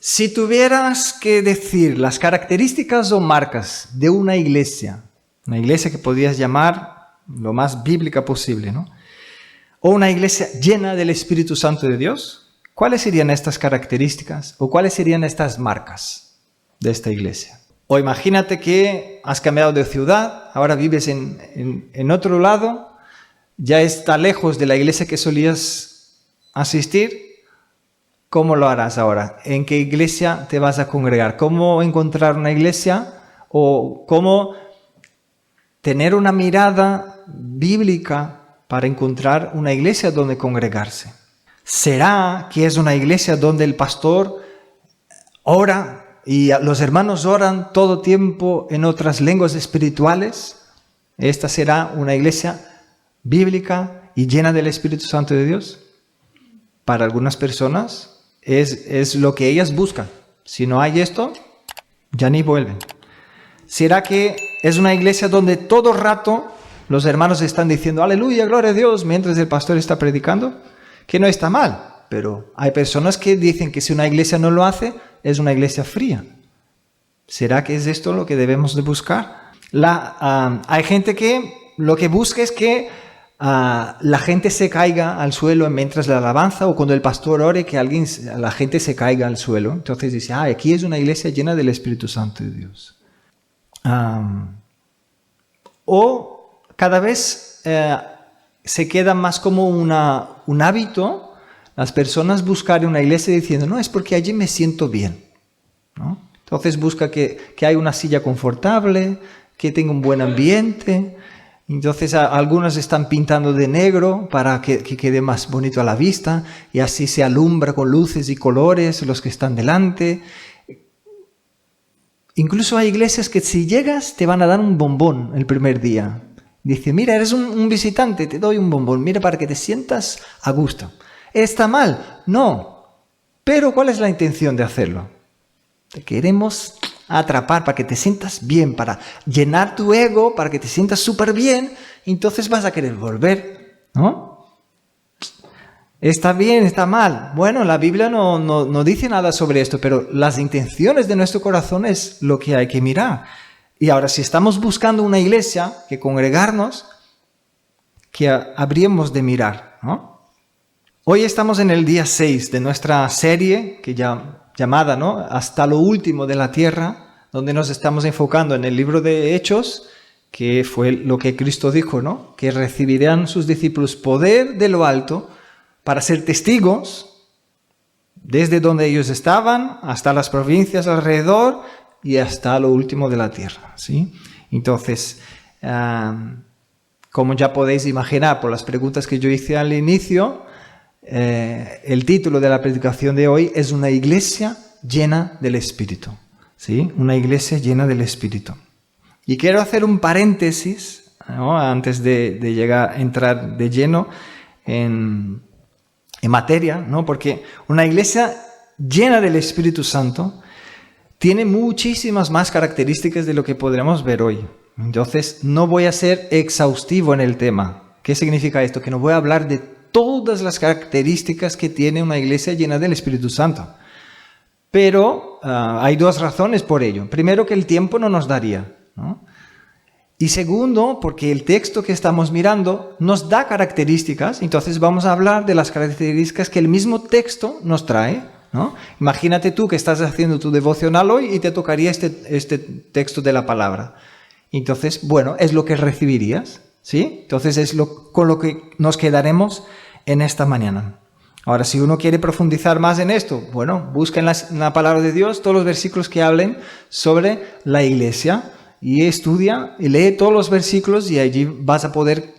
Si tuvieras que decir las características o marcas de una iglesia que podrías llamar lo más bíblica posible, ¿no? O una iglesia llena del Espíritu Santo de Dios, ¿cuáles serían estas características o cuáles serían estas marcas de esta iglesia? O imagínate que has cambiado de ciudad, ahora vives en otro lado, ya está lejos de la iglesia que solías asistir. ¿Cómo lo harás ahora? ¿En qué iglesia te vas a congregar? ¿Cómo encontrar una iglesia? ¿O cómo tener una mirada bíblica para encontrar una iglesia donde congregarse? ¿Será que es una iglesia donde el pastor ora y los hermanos oran todo tiempo en otras lenguas espirituales? ¿Esta será una iglesia bíblica y llena del Espíritu Santo de Dios? Para algunas personas es lo que ellas buscan. Si no hay esto, ya ni vuelven. ¿Será que es una iglesia donde todo rato los hermanos están diciendo aleluya, gloria a Dios, mientras el pastor está predicando? Que no está mal, pero hay personas que dicen que si una iglesia no lo hace, es una iglesia fría. ¿Será que es esto lo que debemos de buscar? Hay gente que lo que busca es que la gente se caiga al suelo mientras la alabanza, o cuando el pastor ore, que la gente se caiga al suelo. Entonces dice, aquí es una iglesia llena del Espíritu Santo de Dios. O cada vez se queda más como un hábito las personas buscar una iglesia diciendo, no, es porque allí me siento bien, ¿no? Entonces busca que haya una silla confortable, que tenga un buen ambiente. Entonces algunos están pintando de negro para que quede más bonito a la vista, y así se alumbra con luces y colores los que están delante. Incluso hay iglesias que si llegas te van a dar un bombón el primer día. Dice, mira, eres un visitante, te doy un bombón, mira, para que te sientas a gusto. ¿Está mal? No. Pero ¿cuál es la intención de hacerlo? Te queremos atrapar para que te sientas bien, para llenar tu ego, para que te sientas súper bien, entonces vas a querer volver, ¿no? ¿Está bien? ¿Está mal? Bueno, la Biblia no dice nada sobre esto, pero las intenciones de nuestro corazón es lo que hay que mirar. Y ahora, si estamos buscando una iglesia que congregarnos, ¿qué habríamos de mirar, ¿no? Hoy estamos en el día 6 de nuestra serie, llamada, ¿no?, Hasta lo último de la tierra, donde nos estamos enfocando en el libro de Hechos, que fue lo que Cristo dijo, ¿no?, que recibirán sus discípulos poder de lo alto para ser testigos desde donde ellos estaban hasta las provincias alrededor y hasta lo último de la tierra, ¿sí? Entonces, como ya podéis imaginar por las preguntas que yo hice al inicio, el título de la predicación de hoy es una iglesia llena del Espíritu, ¿sí? Una iglesia llena del Espíritu. Y quiero hacer un paréntesis, ¿no?, antes de entrar de lleno en materia, ¿no? Porque una iglesia llena del Espíritu Santo tiene muchísimas más características de lo que podremos ver hoy. Entonces, no voy a ser exhaustivo en el tema. ¿Qué significa esto? Que no voy a hablar de todas las características que tiene una iglesia llena del Espíritu Santo. Pero hay dos razones por ello. Primero, que el tiempo no nos daría, ¿no? Y segundo, porque el texto que estamos mirando nos da características, entonces vamos a hablar de las características que el mismo texto nos trae, ¿no? Imagínate tú que estás haciendo tu devocional hoy y te tocaría este texto de la palabra. Entonces, bueno, es lo que recibirías, ¿sí? Entonces es con lo que nos quedaremos en esta mañana. Ahora, si uno quiere profundizar más en esto, bueno, busca en la palabra de Dios todos los versículos que hablen sobre la iglesia y estudia y lee todos los versículos, y allí vas a poder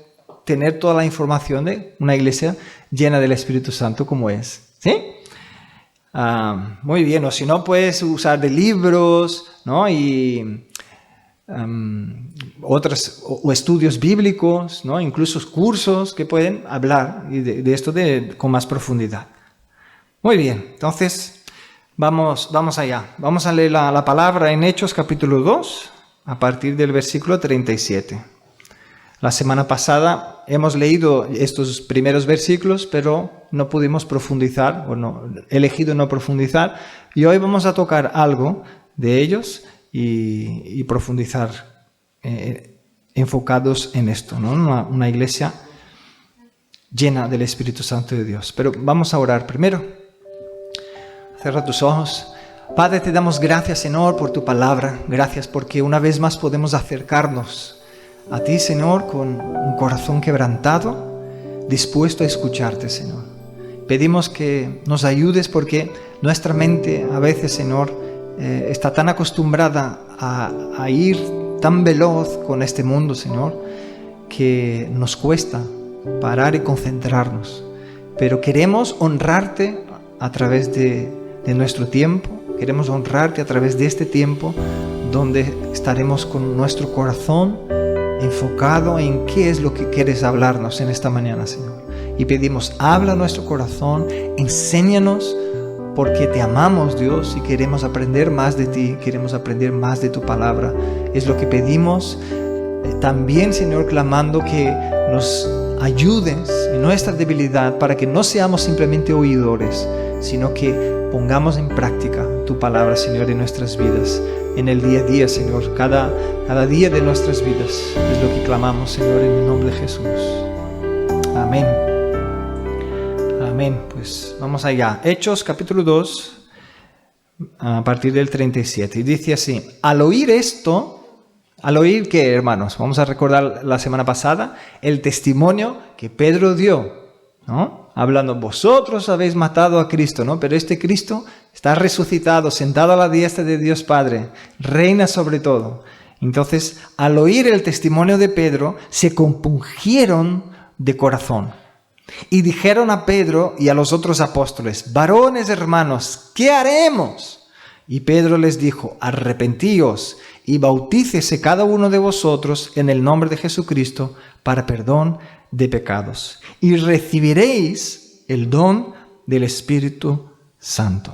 tener toda la información de una iglesia llena del Espíritu Santo como es, ¿sí? Muy bien, o si no, puedes usar de libros, ¿no? Y otros o estudios bíblicos, ¿no? Incluso cursos que pueden hablar de esto con más profundidad. Muy bien, entonces vamos allá. Vamos a leer la palabra en Hechos capítulo 2 a partir del versículo 37. La semana pasada hemos leído estos primeros versículos, pero no pudimos profundizar, he elegido no profundizar, y hoy vamos a tocar algo de ellos y profundizar enfocados en esto, ¿no? Una iglesia llena del Espíritu Santo de Dios. Pero vamos a orar primero. Cierra tus ojos. Padre, te damos gracias, Señor, por tu palabra. Gracias porque una vez más podemos acercarnos a ti, Señor, con un corazón quebrantado, dispuesto a escucharte, Señor. Pedimos que nos ayudes porque nuestra mente a veces, Señor, está tan acostumbrada a ir tan veloz con este mundo, Señor, que nos cuesta parar y concentrarnos. Pero queremos honrarte a través de nuestro tiempo, queremos honrarte a través de este tiempo donde estaremos con nuestro corazón enfocado en qué es lo que quieres hablarnos en esta mañana, Señor. Y pedimos, habla nuestro corazón, enséñanos, porque te amamos, Dios, y queremos aprender más de ti, queremos aprender más de tu palabra. Es lo que pedimos. También, Señor, clamando que nos ayudes en nuestra debilidad para que no seamos simplemente oidores, sino que pongamos en práctica tu palabra, Señor, en nuestras vidas, en el día a día, Señor, cada día de nuestras vidas. Es lo que clamamos, Señor, en el nombre de Jesús. Amén. Amén. Pues vamos allá. Hechos capítulo 2, a partir del 37. Y dice así: al oír esto, ¿al oír qué, hermanos? Vamos a recordar la semana pasada el testimonio que Pedro dio, ¿no? Hablando, vosotros habéis matado a Cristo, ¿no? Pero este Cristo está resucitado, sentado a la diestra de Dios Padre, reina sobre todo. Entonces, al oír el testimonio de Pedro, se compungieron de corazón y dijeron a Pedro y a los otros apóstoles: varones hermanos, ¿qué haremos? Y Pedro les dijo: arrepentíos y bautícese cada uno de vosotros en el nombre de Jesucristo para perdón de pecados, y recibiréis el don del Espíritu Santo.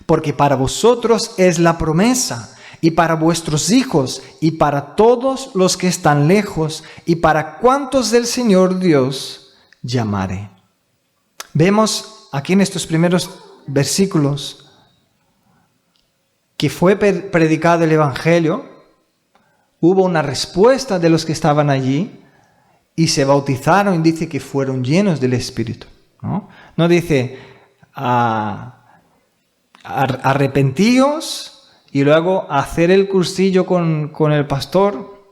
Porque para vosotros es la promesa, y para vuestros hijos, y para todos los que están lejos, y para cuantos del Señor Dios llamare. Vemos aquí en estos primeros versículos que fue predicado el Evangelio, hubo una respuesta de los que estaban allí, y se bautizaron, y dice que fueron llenos del Espíritu. No dice arrepentíos y luego hacer el cursillo con el pastor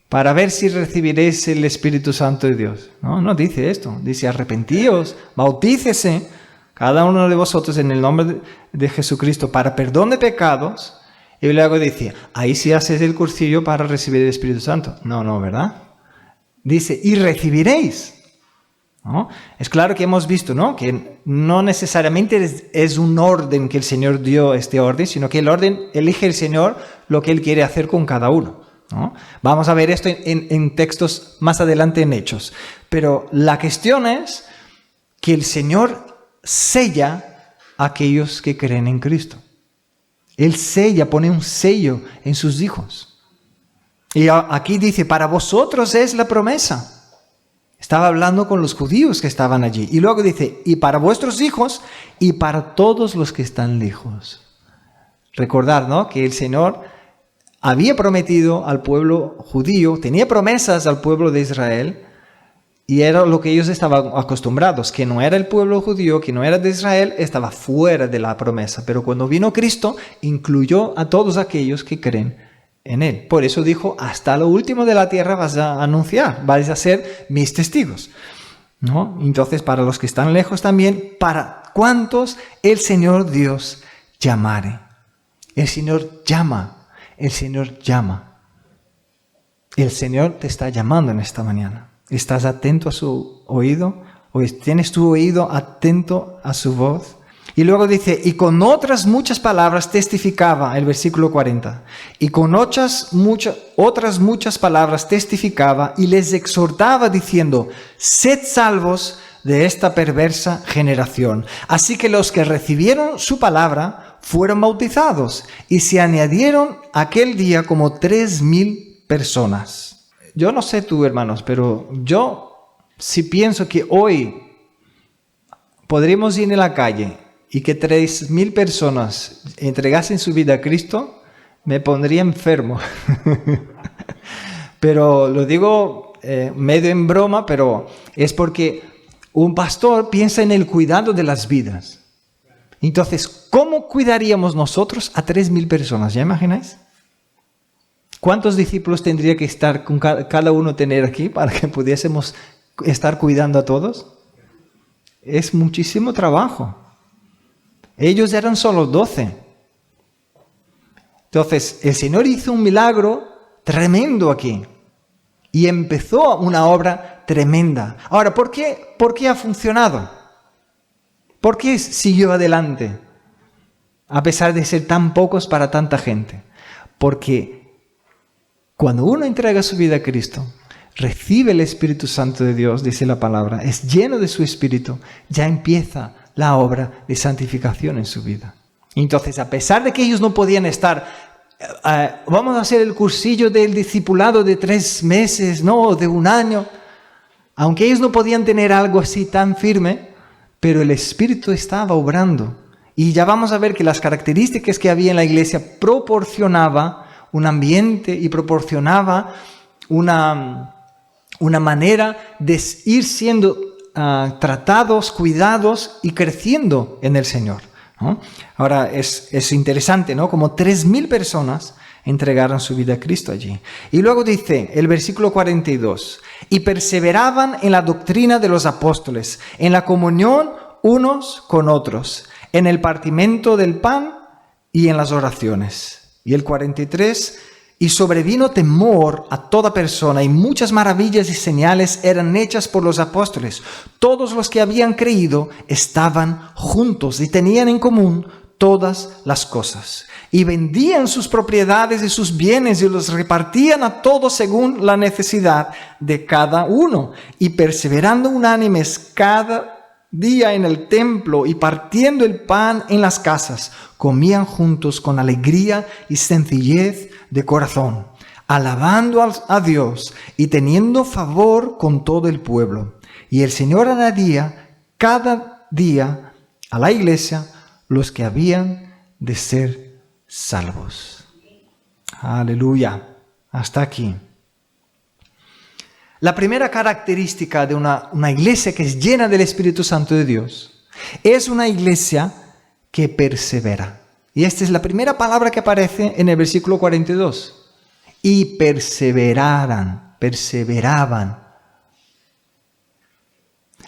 para ver si recibiréis el Espíritu Santo de Dios. No dice esto. Dice arrepentíos, bautícese cada uno de vosotros en el nombre de Jesucristo para perdón de pecados. Y luego dice, ahí sí haces el cursillo para recibir el Espíritu Santo. No, ¿verdad? Dice, y recibiréis. ¿No? Es claro que hemos visto, ¿no? Que no necesariamente es un orden que el Señor dio este orden, sino que el orden elige el Señor lo que Él quiere hacer con cada uno, ¿no? Vamos a ver esto en textos más adelante en Hechos. Pero la cuestión es que el Señor sella a aquellos que creen en Cristo. Él sella, pone un sello en sus hijos. Y aquí dice, para vosotros es la promesa. Estaba hablando con los judíos que estaban allí. Y luego dice, y para vuestros hijos y para todos los que están lejos. Recordad, ¿no? Que el Señor había prometido al pueblo judío, tenía promesas al pueblo de Israel, y era lo que ellos estaban acostumbrados, que no era el pueblo judío, que no era de Israel, estaba fuera de la promesa. Pero cuando vino Cristo, incluyó a todos aquellos que creen en Él. Por eso dijo, hasta lo último de la tierra vas a anunciar, vais a ser mis testigos, ¿no? Entonces, para los que están lejos también, para cuantos el Señor Dios llamare. El Señor llama, el Señor llama. El Señor te está llamando en esta mañana. ¿Estás atento a su oído? ¿O tienes tu oído atento a su voz? Y luego dice, y con otras muchas palabras testificaba, el versículo 40, y con otras muchas palabras testificaba y les exhortaba diciendo, sed salvos de esta perversa generación. Así que los que recibieron su palabra fueron bautizados y se añadieron aquel día como 3,000 personas. Yo no sé tú, hermanos, pero yo sí pienso que hoy podríamos ir en la calle y que 3.000 personas entregasen su vida a Cristo, me pondría enfermo. Pero lo digo medio en broma, pero es porque un pastor piensa en el cuidado de las vidas. Entonces, ¿cómo cuidaríamos nosotros a 3.000 personas? ¿Ya imagináis? ¿Cuántos discípulos tendría que estar con cada uno tener aquí para que pudiésemos estar cuidando a todos? Es muchísimo trabajo. Ellos eran solo 12. Entonces, el Señor hizo un milagro tremendo aquí. Y empezó una obra tremenda. Ahora, ¿por qué ha funcionado? ¿Por qué siguió adelante? A pesar de ser tan pocos para tanta gente. Porque cuando uno entrega su vida a Cristo, recibe el Espíritu Santo de Dios, dice la palabra, es lleno de su Espíritu, ya empieza la obra de santificación en su vida. Entonces, a pesar de que ellos no podían estar, vamos a hacer el cursillo del discipulado de 3 meses, no, de 1 año, aunque ellos no podían tener algo así tan firme, pero el Espíritu estaba obrando. Y ya vamos a ver que las características que había en la iglesia proporcionaba un ambiente y proporcionaba una manera de ir siendo tratados, cuidados y creciendo en el Señor, ¿no? Ahora es interesante, ¿no? Como 3.000 personas entregaron su vida a Cristo allí. Y luego dice el versículo 42, y perseveraban en la doctrina de los apóstoles, en la comunión unos con otros, en el partimiento del pan y en las oraciones. Y el 43, y sobrevino temor a toda persona, y muchas maravillas y señales eran hechas por los apóstoles. Todos los que habían creído estaban juntos y tenían en común todas las cosas. Y vendían sus propiedades y sus bienes y los repartían a todos según la necesidad de cada uno. Y perseverando unánimes cada día en el templo y partiendo el pan en las casas, comían juntos con alegría y sencillez de corazón, alabando a Dios y teniendo favor con todo el pueblo. Y el Señor añadía cada día a la iglesia los que habían de ser salvos. Aleluya. Hasta aquí. La primera característica de una iglesia que es llena del Espíritu Santo de Dios es una iglesia que persevera. Y esta es la primera palabra que aparece en el versículo 42. Y perseveraban.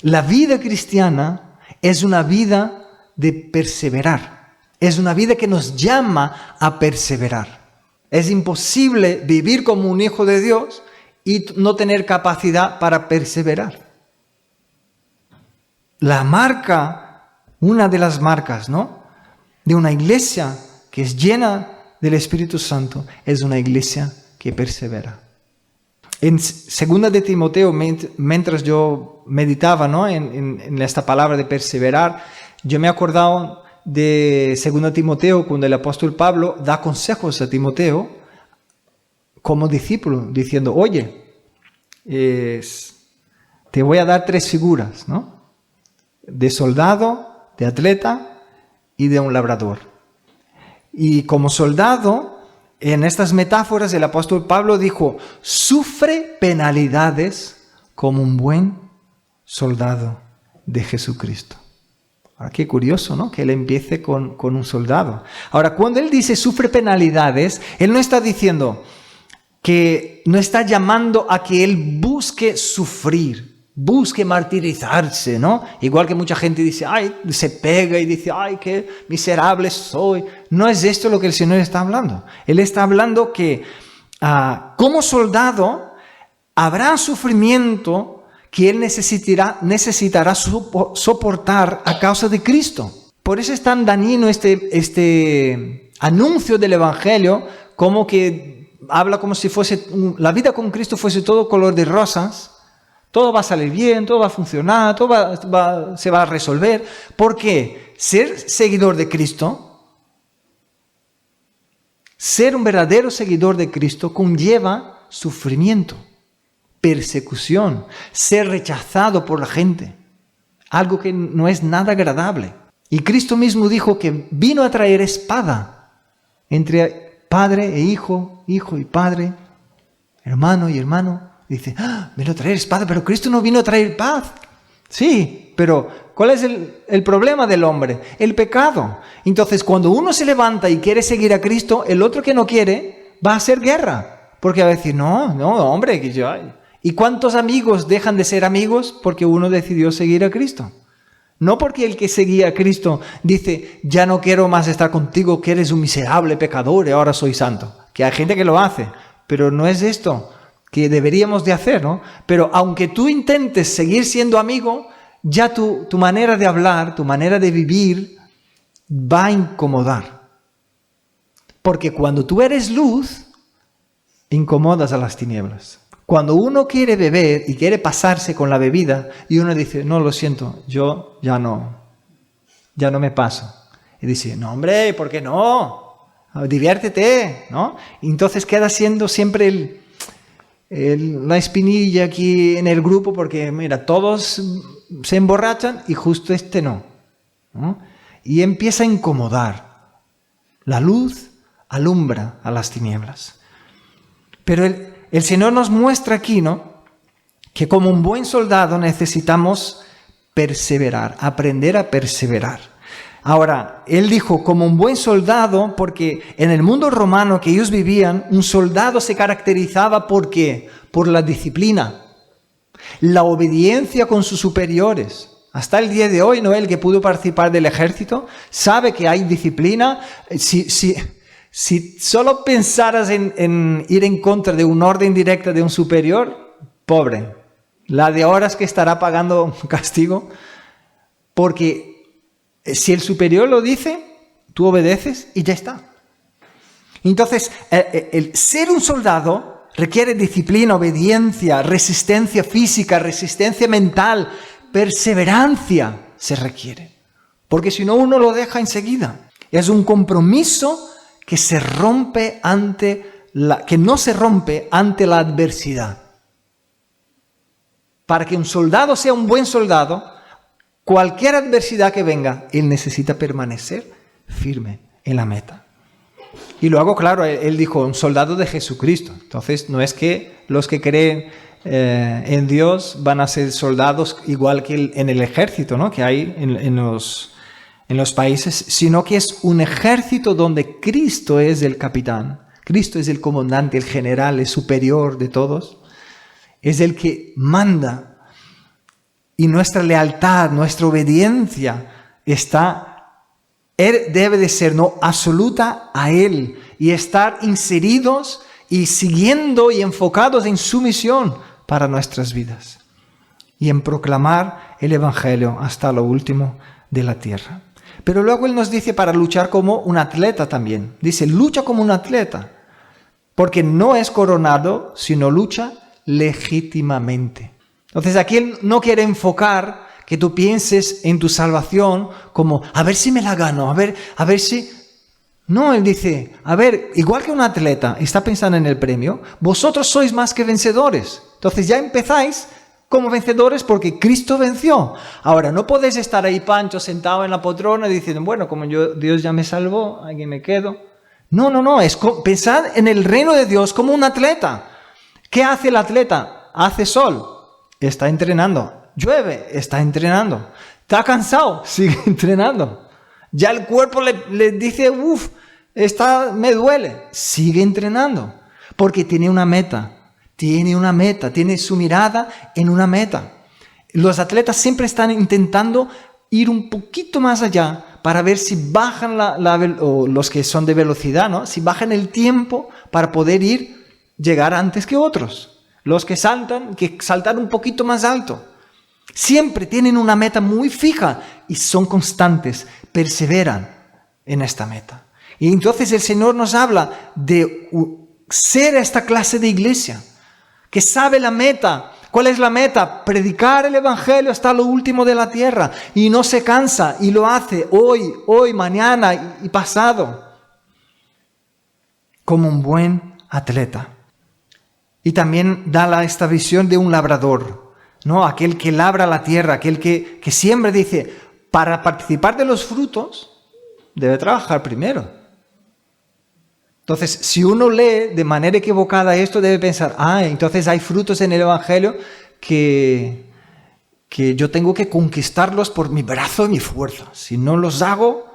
La vida cristiana es una vida de perseverar. Es una vida que nos llama a perseverar. Es imposible vivir como un hijo de Dios y no tener capacidad para perseverar. La marca, una de las marcas, ¿no?, de una iglesia que es llena del Espíritu Santo, es una iglesia que persevera. En 2 de Timoteo, mientras yo meditaba, ¿no?, en esta palabra de perseverar, yo me he acordado de 2 Timoteo, cuando el apóstol Pablo da consejos a Timoteo como discípulo, diciendo, oye, te voy a dar 3 figuras, ¿no?, de soldado, de atleta y de un labrador. Y como soldado, en estas metáforas el apóstol Pablo dijo, sufre penalidades como un buen soldado de Jesucristo. Ahora, qué curioso, ¿no?, que él empiece con un soldado. Ahora, cuando él dice sufre penalidades, él no está diciendo que no está llamando a que él busque sufrir, busque martirizarse, ¿no? Igual que mucha gente dice, ay, se pega y dice, ay, qué miserable soy. No es esto lo que el Señor está hablando. Él está hablando que como soldado habrá sufrimiento que él necesitará soportar a causa de Cristo. Por eso es tan dañino este anuncio del Evangelio, como que habla como si fuese la vida con Cristo fuese todo color de rosas. Todo va a salir bien, todo va a funcionar, todo se va a resolver. Porque ser seguidor de Cristo, ser un verdadero seguidor de Cristo, conlleva sufrimiento, persecución, ser rechazado por la gente, algo que no es nada agradable. Y Cristo mismo dijo que vino a traer espada entre padre e hijo, hijo y padre, hermano y hermano. Dice, vino a traer espada, pero Cristo no vino a traer paz. Sí, pero ¿cuál es el problema del hombre? El pecado. Entonces, cuando uno se levanta y quiere seguir a Cristo, el otro que no quiere va a hacer guerra. Porque va a decir, no, hombre, que yo... ¿Y cuántos amigos dejan de ser amigos porque uno decidió seguir a Cristo? No porque el que seguía a Cristo dice, ya no quiero más estar contigo, que eres un miserable pecador y ahora soy santo. Que hay gente que lo hace, pero no es esto que deberíamos de hacer, ¿no? Pero aunque tú intentes seguir siendo amigo, ya tu manera de hablar, tu manera de vivir va a incomodar. Porque cuando tú eres luz, incomodas a las tinieblas. Cuando uno quiere beber y quiere pasarse con la bebida y uno dice, no, lo siento, yo ya no me paso. Y dice, no, hombre, ¿por qué no? Diviértete, ¿no? Y entonces queda siendo siempre la espinilla aquí en el grupo porque, mira, todos se emborrachan y justo este no. Y empieza a incomodar. La luz alumbra a las tinieblas. Pero el Señor nos muestra aquí, ¿no?, que como un buen soldado necesitamos perseverar, aprender a perseverar. Ahora, Él dijo como un buen soldado porque en el mundo romano que ellos vivían, un soldado se caracterizaba ¿por qué? Por la disciplina, la obediencia con sus superiores. Hasta el día de hoy, ¿no?, el que pudo participar del ejército sabe que hay disciplina. Si solo pensaras en ir en contra de una orden directa de un superior, pobre, la de horas que estará pagando un castigo, porque si el superior lo dice, tú obedeces y ya está. Entonces, el ser un soldado requiere disciplina, obediencia, resistencia física, resistencia mental, perseverancia se requiere, porque si no uno lo deja enseguida. Es un compromiso que no se rompe ante la adversidad. Para que un soldado sea un buen soldado, cualquier adversidad que venga, él necesita permanecer firme en la meta. Y luego, claro, él dijo, un soldado de Jesucristo. Entonces, no es que los que creen en Dios van a ser soldados igual que en el ejército, ¿no?, que hay en los países, sino que es un ejército donde Cristo es el capitán, Cristo es el comandante, el general, el superior de todos, es el que manda. Y nuestra lealtad, nuestra obediencia debe de ser absoluta a Él y estar inseridos y siguiendo y enfocados en su misión para nuestras vidas y en proclamar el Evangelio hasta lo último de la tierra. Pero luego Él nos dice para luchar como un atleta también. Dice, lucha como un atleta, porque no es coronado, sino lucha legítimamente. Entonces aquí Él no quiere enfocar que tú pienses en tu salvación como, a ver si me la gano, a ver si... No, Él dice, a ver, igual que un atleta está pensando en el premio, vosotros sois más que vencedores. Entonces ya empezáis como vencedores porque Cristo venció. Ahora, no podéis estar ahí, Pancho, sentado en la poltrona diciendo, bueno, como Dios ya me salvó, aquí me quedo. No, es pensad en el reino de Dios como un atleta. ¿Qué hace el atleta? Hace sol, está entrenando. Llueve, está entrenando. Está cansado, sigue entrenando. Ya el cuerpo le dice, me duele, sigue entrenando. Porque tiene una meta. Tiene su mirada en una meta. Los atletas siempre están intentando ir un poquito más allá para ver si bajan o los que son de velocidad, ¿no?, si bajan el tiempo para poder llegar antes que otros. Los que saltan un poquito más alto. Siempre tienen una meta muy fija y son constantes, perseveran en esta meta. Y entonces el Señor nos habla de ser esta clase de iglesia que sabe la meta. ¿Cuál es la meta? Predicar el Evangelio hasta lo último de la tierra. Y no se cansa y lo hace hoy, mañana y pasado. Como un buen atleta. Y también da esta visión de un labrador, ¿no? Aquel que labra la tierra, aquel que siembra, dice, para participar de los frutos, debe trabajar primero. Entonces, si uno lee de manera equivocada esto, debe pensar, entonces hay frutos en el Evangelio que yo tengo que conquistarlos por mi brazo y mi fuerza. Si no los hago,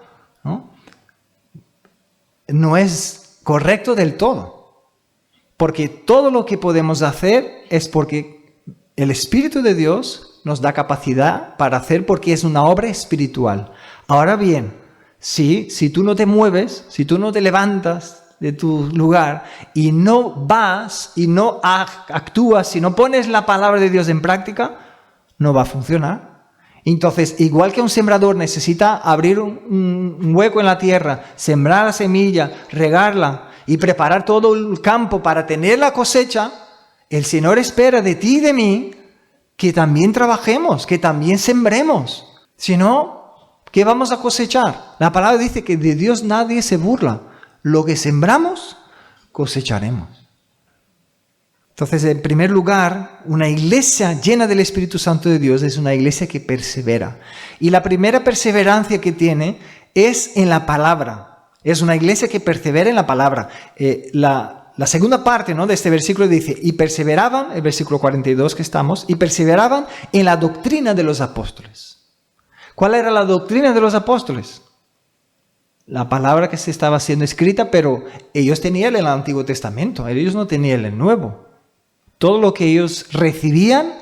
no es correcto del todo. Porque todo lo que podemos hacer es porque el Espíritu de Dios nos da capacidad para hacer, porque es una obra espiritual. Ahora bien, si tú no te mueves, si tú no te levantas de tu lugar y no vas y no actúas, si no pones la palabra de Dios en práctica, no va a funcionar. Entonces, igual que un sembrador necesita abrir un hueco en la tierra, sembrar la semilla, regarla y preparar todo el campo para tener la cosecha, el Señor espera de ti y de mí que también trabajemos, que también sembremos. Si no, ¿qué vamos a cosechar? La palabra dice que de Dios nadie se burla. Lo que sembramos, cosecharemos. Entonces, en primer lugar, una iglesia llena del Espíritu Santo de Dios es una iglesia que persevera. Y la primera perseverancia que tiene es en la palabra. Es una iglesia que persevera en la palabra. La segunda parte, ¿no?, de este versículo dice, y perseveraban, el versículo 42 que estamos, y perseveraban en la doctrina de los apóstoles. ¿Cuál era la doctrina de los apóstoles? La palabra que se estaba siendo escrita, pero ellos tenían el Antiguo Testamento, ellos no tenían el Nuevo. Todo lo que ellos recibían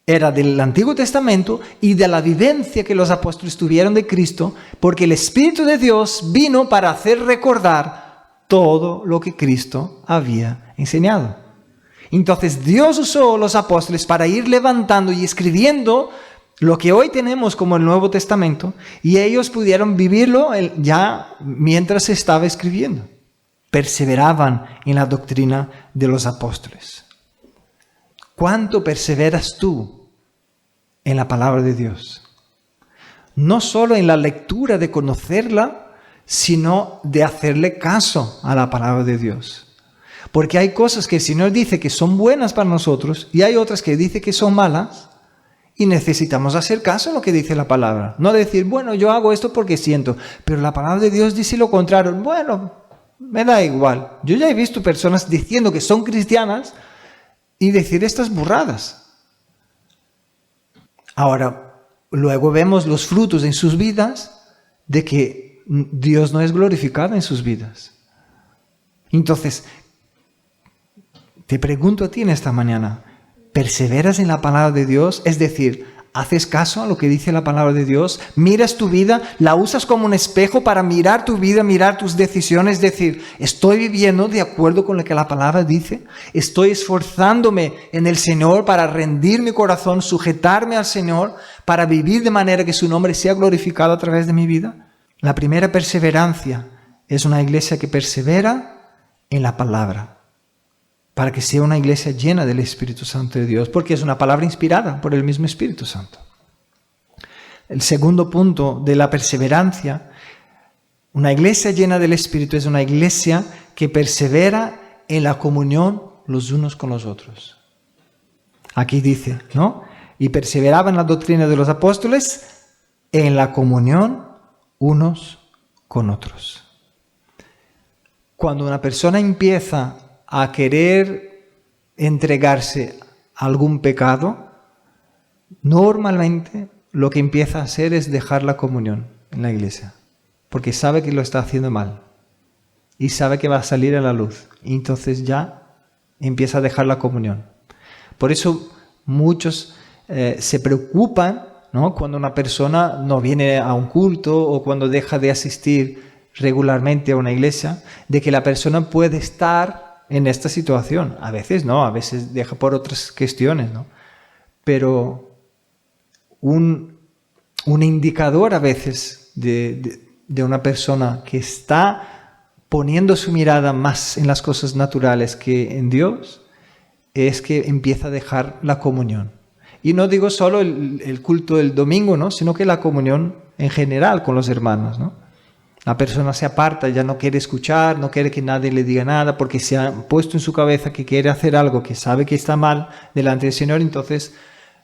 era del Antiguo Testamento y de la vivencia que los apóstoles tuvieron de Cristo, porque el Espíritu de Dios vino para hacer recordar todo lo que Cristo había enseñado. Entonces Dios usó los apóstoles para ir levantando y escribiendo lo que hoy tenemos como el Nuevo Testamento, y ellos pudieron vivirlo ya mientras se estaba escribiendo. Perseveraban en la doctrina de los apóstoles. ¿Cuánto perseveras tú en la palabra de Dios? No solo en la lectura de conocerla, sino de hacerle caso a la palabra de Dios. Porque hay cosas que el Señor dice que son buenas para nosotros y hay otras que dice que son malas, y necesitamos hacer caso a lo que dice la palabra. No decir, bueno, yo hago esto porque siento, pero la palabra de Dios dice lo contrario. Bueno, me da igual. Yo ya he visto personas diciendo que son cristianas y decir estas burradas. Ahora, luego vemos los frutos en sus vidas de que Dios no es glorificado en sus vidas. Entonces, te pregunto a ti en esta mañana, ¿perseveras en la palabra de Dios? Es decir, ¿haces caso a lo que dice la palabra de Dios? ¿Miras tu vida? ¿La usas como un espejo para mirar tu vida, mirar tus decisiones? Es decir, ¿estoy viviendo de acuerdo con lo que la palabra dice? ¿Estoy esforzándome en el Señor para rendir mi corazón, sujetarme al Señor, para vivir de manera que su nombre sea glorificado a través de mi vida? La primera perseverancia es una iglesia que persevera en la palabra, para que sea una iglesia llena del Espíritu Santo de Dios, porque es una palabra inspirada por el mismo Espíritu Santo. El segundo punto de la perseverancia, una iglesia llena del Espíritu es una iglesia que persevera en la comunión los unos con los otros. Aquí dice, ¿no? Y perseveraban en la doctrina de los apóstoles en la comunión unos con otros. Cuando una persona empieza a querer entregarse a algún pecado, normalmente lo que empieza a hacer es dejar la comunión en la iglesia, porque sabe que lo está haciendo mal y sabe que va a salir a la luz, y entonces ya empieza a dejar la comunión. Por eso muchos se preocupan, ¿no?, cuando una persona no viene a un culto o cuando deja de asistir regularmente a una iglesia, de que la persona puede estar en esta situación. A veces no, a veces deja por otras cuestiones, ¿no? Pero un indicador a veces de una persona que está poniendo su mirada más en las cosas naturales que en Dios es que empieza a dejar la comunión. Y no digo solo el culto del domingo, ¿no?, sino que la comunión en general con los hermanos, ¿no? La persona se aparta, ya no quiere escuchar, no quiere que nadie le diga nada, porque se ha puesto en su cabeza que quiere hacer algo que sabe que está mal delante del Señor. Entonces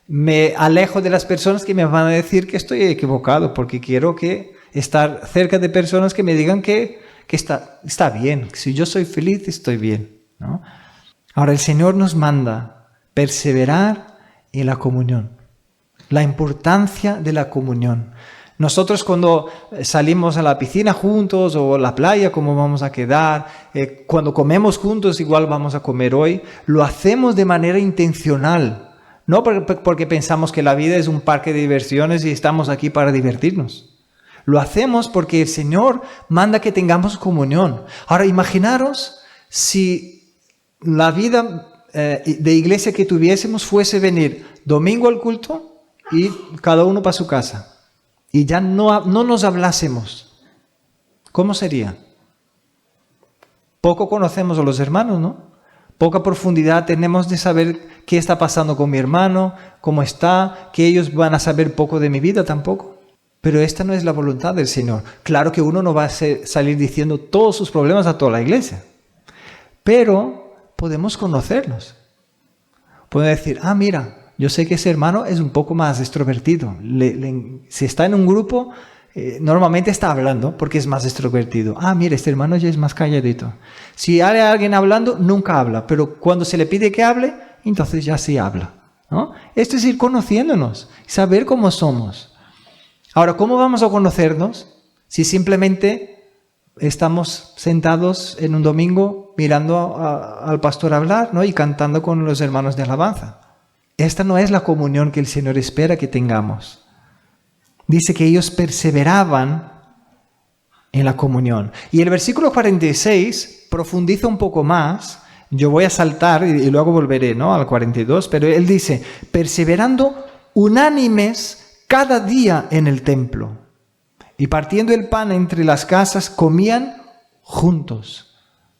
me alejo de las personas que me van a decir que estoy equivocado, porque quiero estar cerca de personas que me digan que está bien. Si yo soy feliz, estoy bien, ¿no? Ahora, el Señor nos manda perseverar en la comunión. La importancia de la comunión. Nosotros cuando salimos a la piscina juntos o a la playa, ¿cómo vamos a quedar? Cuando comemos juntos, igual vamos a comer hoy. Lo hacemos de manera intencional. No porque pensamos que la vida es un parque de diversiones y estamos aquí para divertirnos. Lo hacemos porque el Señor manda que tengamos comunión. Ahora, imaginaros si la vida de iglesia que tuviésemos fuese venir domingo al culto y cada uno para su casa. Y ya no nos hablásemos. ¿Cómo sería? Poco conocemos a los hermanos, ¿no? Poca profundidad tenemos de saber qué está pasando con mi hermano, cómo está, que ellos van a saber poco de mi vida tampoco. Pero esta no es la voluntad del Señor. Claro que uno no va a salir diciendo todos sus problemas a toda la iglesia. Pero podemos conocerlos. Podemos decir, mira, yo sé que ese hermano es un poco más extrovertido. Si está en un grupo, normalmente está hablando porque es más extrovertido. Mira, este hermano ya es más calladito. Si hay alguien hablando, nunca habla. Pero cuando se le pide que hable, entonces ya sí habla, ¿no? Esto es ir conociéndonos, saber cómo somos. Ahora, ¿cómo vamos a conocernos si simplemente estamos sentados en un domingo mirando al pastor hablar, ¿no? Y cantando con los hermanos de alabanza? Esta no es la comunión que el Señor espera que tengamos. Dice que ellos perseveraban en la comunión. Y el versículo 46 profundiza un poco más. Yo voy a saltar y luego volveré, ¿no?, al 42, pero él dice, perseverando unánimes cada día en el templo. Y partiendo el pan entre las casas, comían juntos,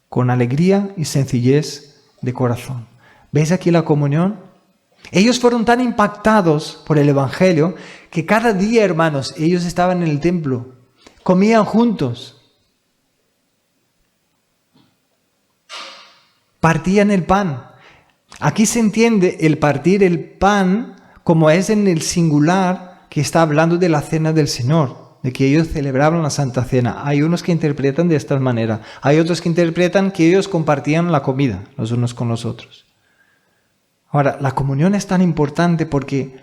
con alegría y sencillez de corazón. ¿Ves aquí la comunión? Ellos fueron tan impactados por el Evangelio que cada día, hermanos, ellos estaban en el templo, comían juntos, partían el pan. Aquí se entiende el partir el pan como es en el singular que está hablando de la cena del Señor, de que ellos celebraban la Santa Cena. Hay unos que interpretan de esta manera, hay otros que interpretan que ellos compartían la comida los unos con los otros. Ahora, la comunión es tan importante porque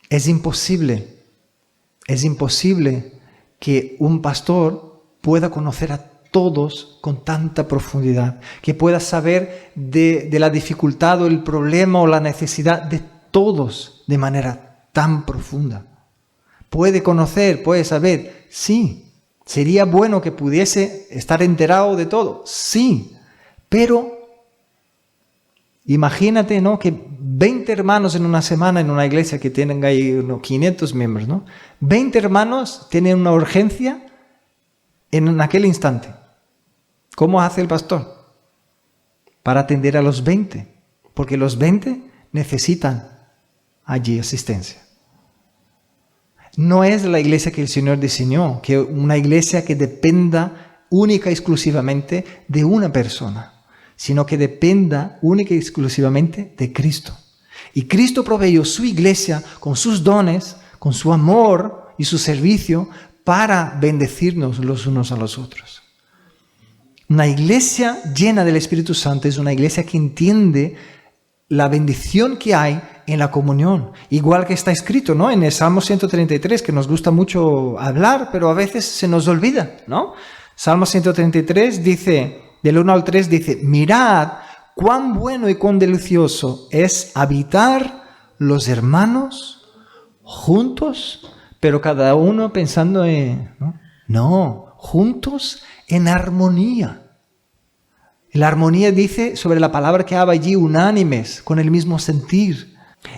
es imposible que un pastor pueda conocer a todos con tanta profundidad, que pueda saber de la dificultad o el problema o la necesidad de todos de manera tan profunda. Puede conocer, puede saber, sí. Sería bueno que pudiese estar enterado de todo, sí, pero imagínate, ¿no?, que 20 hermanos en una semana en una iglesia que tienen ahí unos 500 miembros, ¿no? 20 hermanos tienen una urgencia en aquel instante. ¿Cómo hace el pastor? Para atender a los 20, porque los 20 necesitan allí asistencia. No es la iglesia que el Señor diseñó, que una iglesia que dependa única y exclusivamente de una persona, sino que dependa única y exclusivamente de Cristo. Y Cristo proveyó su iglesia con sus dones, con su amor y su servicio para bendecirnos los unos a los otros. Una iglesia llena del Espíritu Santo es una iglesia que entiende la bendición que hay en la comunión. Igual que está escrito, ¿no?, en el Salmo 133, que nos gusta mucho hablar, pero a veces se nos olvida, ¿no? Salmo 133 dice, del 1 al 3 dice, mirad cuán bueno y cuán delicioso es habitar los hermanos juntos, pero cada uno pensando en, no, juntos en armonía. La armonía dice sobre la palabra que habla allí, unánimes, con el mismo sentir.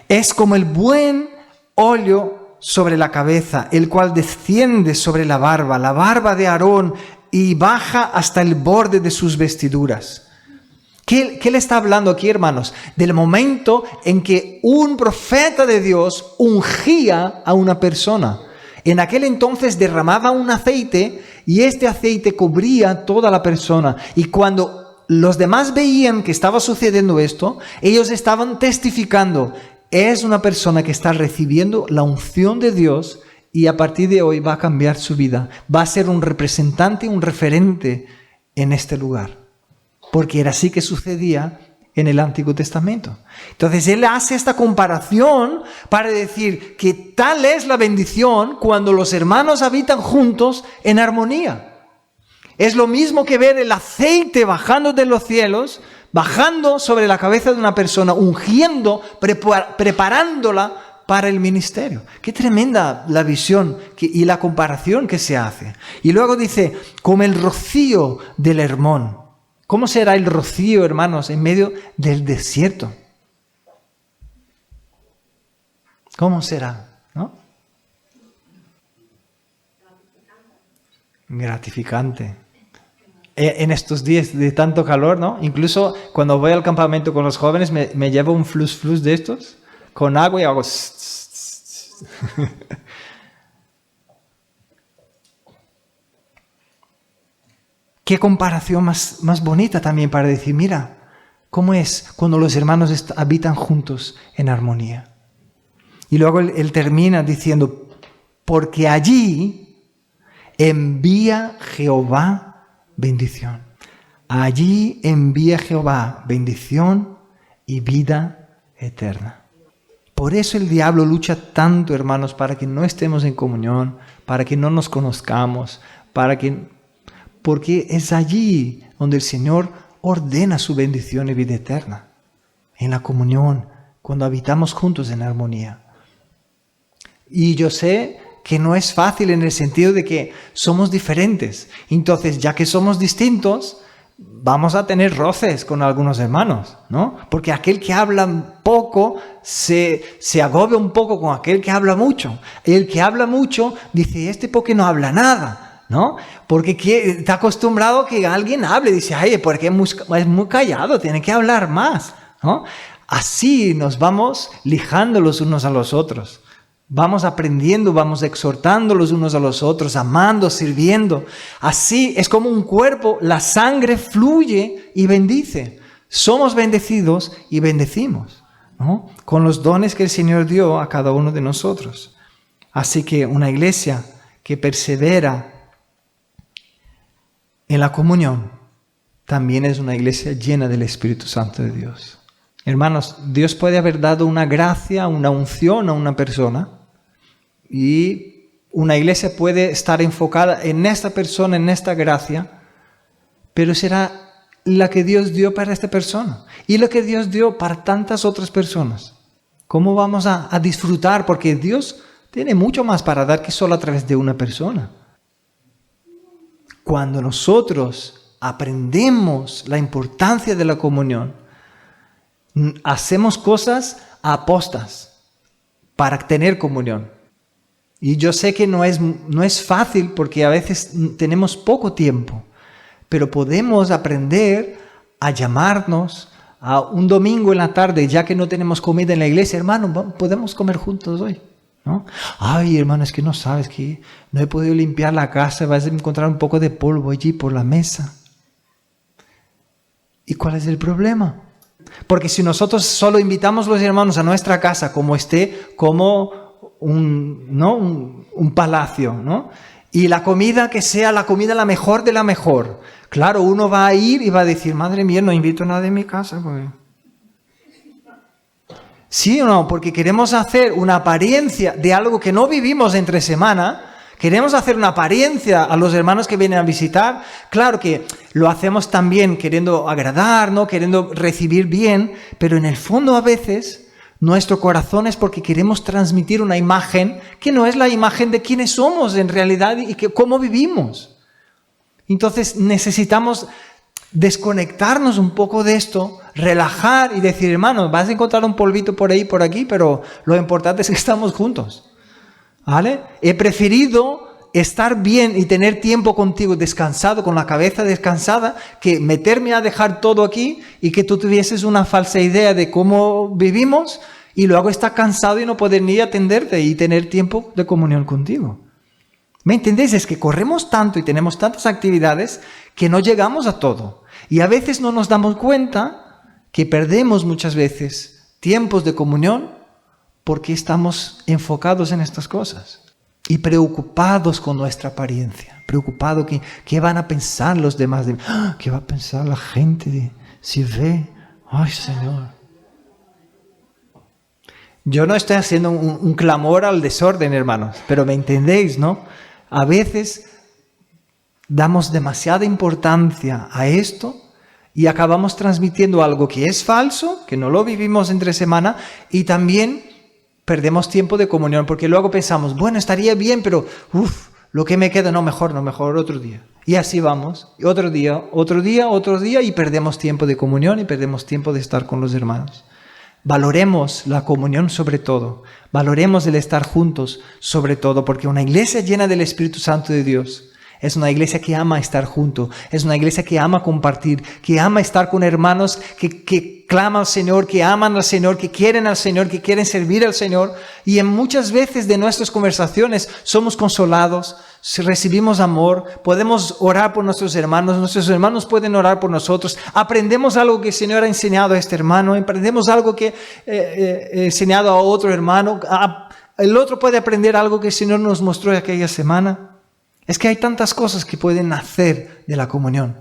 Es como el buen óleo sobre la cabeza, el cual desciende sobre la barba de Aarón, y baja hasta el borde de sus vestiduras. ¿Qué le está hablando aquí, hermanos? Del momento en que un profeta de Dios ungía a una persona. En aquel entonces derramaba un aceite y este aceite cubría toda la persona. Y cuando los demás veían que estaba sucediendo esto, ellos estaban testificando, es una persona que está recibiendo la unción de Dios y a partir de hoy va a cambiar su vida. Va a ser un representante, un referente en este lugar. Porque era así que sucedía en el Antiguo Testamento. Entonces él hace esta comparación para decir que tal es la bendición cuando los hermanos habitan juntos en armonía. Es lo mismo que ver el aceite bajando de los cielos, bajando sobre la cabeza de una persona, ungiendo, preparándola para el ministerio. Qué tremenda la visión y la comparación que se hace. Y luego dice, como el rocío del Hermón. ¿Cómo será el rocío, hermanos, en medio del desierto? ¿Cómo será? ¿No? Gratificante. En estos días de tanto calor, ¿no? Incluso cuando voy al campamento con los jóvenes me llevo un flus de estos con agua y hago... Qué comparación más bonita también para decir, mira, cómo es cuando los hermanos habitan juntos en armonía. Y luego él termina diciendo, porque allí envía Jehová bendición. Allí envía Jehová bendición y vida eterna. Por eso el diablo lucha tanto, hermanos, para que no estemos en comunión, para que no nos conozcamos, porque es allí donde el Señor ordena su bendición y vida eterna. En la comunión, cuando habitamos juntos en armonía. Y yo sé que no es fácil en el sentido de que somos diferentes. Entonces, ya que somos distintos, vamos a tener roces con algunos hermanos, ¿no? Porque aquel que habla poco se agobia un poco con aquel que habla mucho. El que habla mucho dice, este porque no habla nada, ¿no? Porque está acostumbrado a que alguien hable, dice, ay, porque es muy callado, tiene que hablar más, ¿no? Así nos vamos lijando los unos a los otros. Vamos aprendiendo, vamos exhortando los unos a los otros, amando, sirviendo. Así es como un cuerpo, la sangre fluye y bendice. Somos bendecidos y bendecimos, ¿no? Con los dones que el Señor dio a cada uno de nosotros. Así que una iglesia que persevera en la comunión también es una iglesia llena del Espíritu Santo de Dios. Hermanos, Dios puede haber dado una gracia, una unción a una persona y una iglesia puede estar enfocada en esta persona, en esta gracia, pero será la que Dios dio para esta persona y la que Dios dio para tantas otras personas. ¿Cómo vamos a disfrutar? Porque Dios tiene mucho más para dar que solo a través de una persona. Cuando nosotros aprendemos la importancia de la comunión, hacemos cosas a postas para tener comunión. Y yo sé que no es fácil porque a veces tenemos poco tiempo, pero podemos aprender a llamarnos a un domingo en la tarde, ya que no tenemos comida en la iglesia, hermano, podemos comer juntos hoy, ¿no? Ay, hermano, es que no sabes que no he podido limpiar la casa, vas a encontrar un poco de polvo allí por la mesa. ¿Y cuál es el problema? Porque si nosotros solo invitamos a los hermanos a nuestra casa como un palacio, ¿no? Y la comida que sea la comida la mejor de la mejor. Claro, uno va a ir y va a decir, madre mía, no invito a nadie en mi casa. Pues. ¿Sí o no? Porque queremos hacer una apariencia de algo que no vivimos entre semana. Queremos hacer una apariencia a los hermanos que vienen a visitar. Claro que lo hacemos también queriendo agradar, ¿no? Queriendo recibir bien, pero en el fondo a veces nuestro corazón es porque queremos transmitir una imagen que no es la imagen de quiénes somos en realidad y cómo vivimos. Entonces necesitamos desconectarnos un poco de esto, relajar y decir, hermano, vas a encontrar un polvito por ahí, por aquí, pero lo importante es que estamos juntos. ¿Vale? He preferido estar bien y tener tiempo contigo descansado, con la cabeza descansada, que meterme a dejar todo aquí y que tú tuvieses una falsa idea de cómo vivimos y luego estar cansado y no poder ni atenderte y tener tiempo de comunión contigo. ¿Me entendéis? Es que corremos tanto y tenemos tantas actividades que no llegamos a todo. Y a veces no nos damos cuenta que perdemos muchas veces tiempos de comunión porque estamos enfocados en estas cosas y preocupados con nuestra apariencia. Preocupados qué van a pensar los demás de mí. ¿Qué va a pensar la gente si ve? ¡Ay, Señor! Yo no estoy haciendo un clamor al desorden, hermanos, pero me entendéis, ¿no? A veces damos demasiada importancia a esto y acabamos transmitiendo algo que es falso, que no lo vivimos entre semana, y también perdemos tiempo de comunión, porque luego pensamos, bueno, estaría bien, pero lo que me queda, no, mejor otro día. Y así vamos, y otro día, y perdemos tiempo de comunión y perdemos tiempo de estar con los hermanos. Valoremos la comunión sobre todo, valoremos el estar juntos sobre todo, porque una iglesia llena del Espíritu Santo de Dios es una iglesia que ama estar junto, es una iglesia que ama compartir, que ama estar con hermanos que claman al Señor, que aman al Señor, que quieren al Señor, que quieren servir al Señor. Y en muchas veces de nuestras conversaciones somos consolados, recibimos amor, podemos orar por nuestros hermanos pueden orar por nosotros, aprendemos algo que el Señor ha enseñado a este hermano, aprendemos algo que he enseñado a otro hermano, el otro puede aprender algo que el Señor nos mostró aquella semana. Es que hay tantas cosas que pueden nacer de la comunión.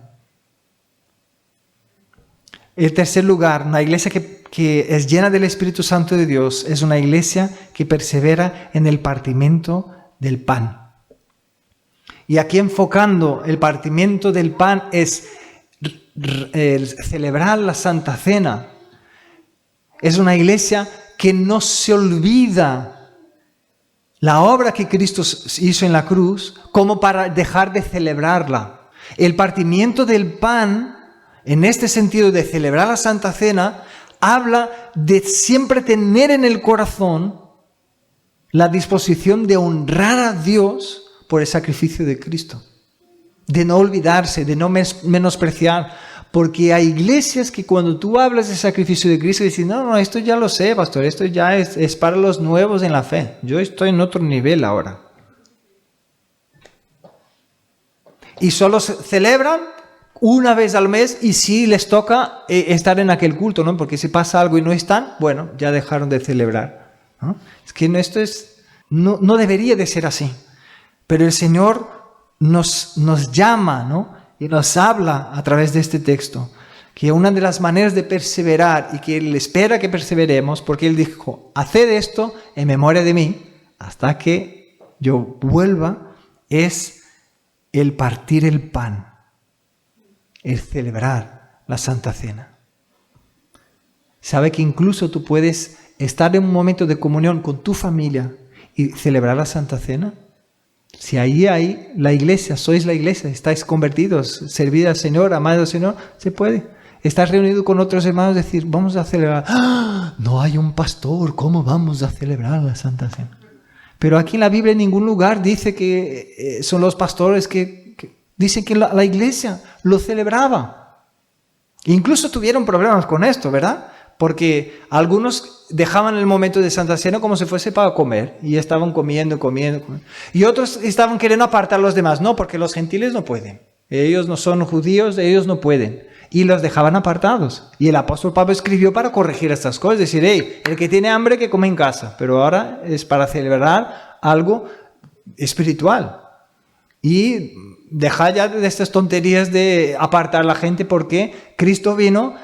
En tercer lugar, una iglesia que es llena del Espíritu Santo de Dios es una iglesia que persevera en el partimiento del pan. Y aquí enfocando el partimiento del pan es celebrar la Santa Cena. Es una iglesia que no se olvida la obra que Cristo hizo en la cruz como para dejar de celebrarla. El partimiento del pan, en este sentido de celebrar la Santa Cena, habla de siempre tener en el corazón la disposición de honrar a Dios por el sacrificio de Cristo. De no olvidarse, de no menospreciar. Porque hay iglesias que cuando tú hablas del sacrificio de Cristo dicen, no, esto ya lo sé, pastor, esto ya es para los nuevos en la fe. Yo estoy en otro nivel ahora. Y solo celebran una vez al mes y sí les toca estar en aquel culto, ¿no? Porque si pasa algo y no están, bueno, ya dejaron de celebrar, ¿no? Es que esto no debería de ser así. Pero el Señor nos llama, ¿no? Y nos habla a través de este texto que una de las maneras de perseverar y que Él espera que perseveremos, porque Él dijo, haced esto en memoria de mí hasta que yo vuelva, es el partir el pan, el celebrar la Santa Cena. ¿Sabe que incluso tú puedes estar en un momento de comunión con tu familia y celebrar la Santa Cena? Si ahí hay la iglesia, sois la iglesia, estáis convertidos, servid al Señor, amad al Señor, se puede. Estás reunido con otros hermanos y decir, vamos a celebrar. ¡Ah! No hay un pastor, ¿cómo vamos a celebrar la Santa Cena? Pero aquí en la Biblia en ningún lugar dice que son los pastores que dicen que la iglesia lo celebraba. Incluso tuvieron problemas con esto, ¿verdad? Porque algunos dejaban el momento de Santa Cena como si fuese para comer y estaban comiendo. Y otros estaban queriendo apartar a los demás. No, porque los gentiles no pueden. Ellos no son judíos, ellos no pueden. Y los dejaban apartados. Y el apóstol Pablo escribió para corregir estas cosas. Decir, el que tiene hambre que come en casa. Pero ahora es para celebrar algo espiritual. Y dejar ya de estas tonterías de apartar a la gente porque Cristo vino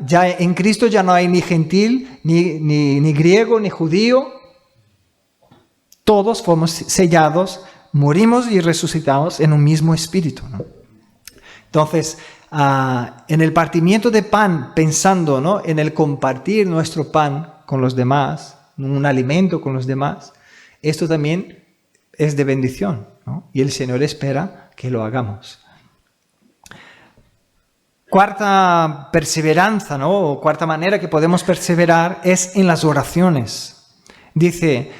ya en Cristo ya no hay ni gentil, ni griego, ni judío. Todos fuimos sellados, morimos y resucitamos en un mismo espíritu, ¿no? Entonces, en el partimiento de pan, pensando, ¿no?, en el compartir nuestro pan con los demás, un alimento con los demás, esto también es de bendición, ¿no? Y el Señor espera que lo hagamos. Cuarta perseverancia, ¿no? O cuarta manera que podemos perseverar es en las oraciones. Dice,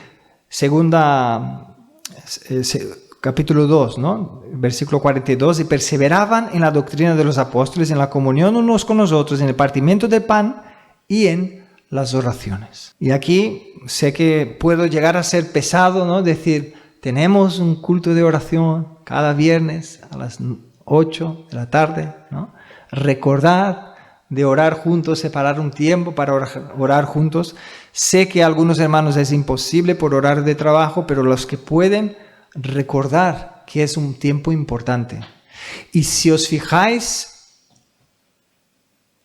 capítulo 2, ¿no? Versículo 42, y perseveraban en la doctrina de los apóstoles, en la comunión unos con los otros, en el partimiento del pan y en las oraciones. Y aquí sé que puedo llegar a ser pesado, ¿no? Decir, tenemos un culto de oración cada viernes a las 8 de la tarde, ¿no? Recordad de orar juntos, separar un tiempo para orar juntos. Sé que a algunos hermanos es imposible por horario de trabajo, pero los que pueden, recordar que es un tiempo importante. Y si os fijáis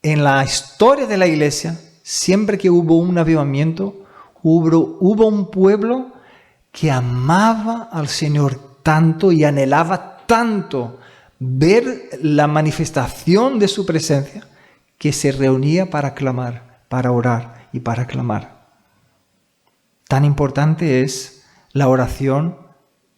en la historia de la iglesia, siempre que hubo un avivamiento, hubo un pueblo que amaba al Señor tanto y anhelaba tanto ver la manifestación de su presencia, que se reunía para clamar, para orar y para clamar. Tan importante es la oración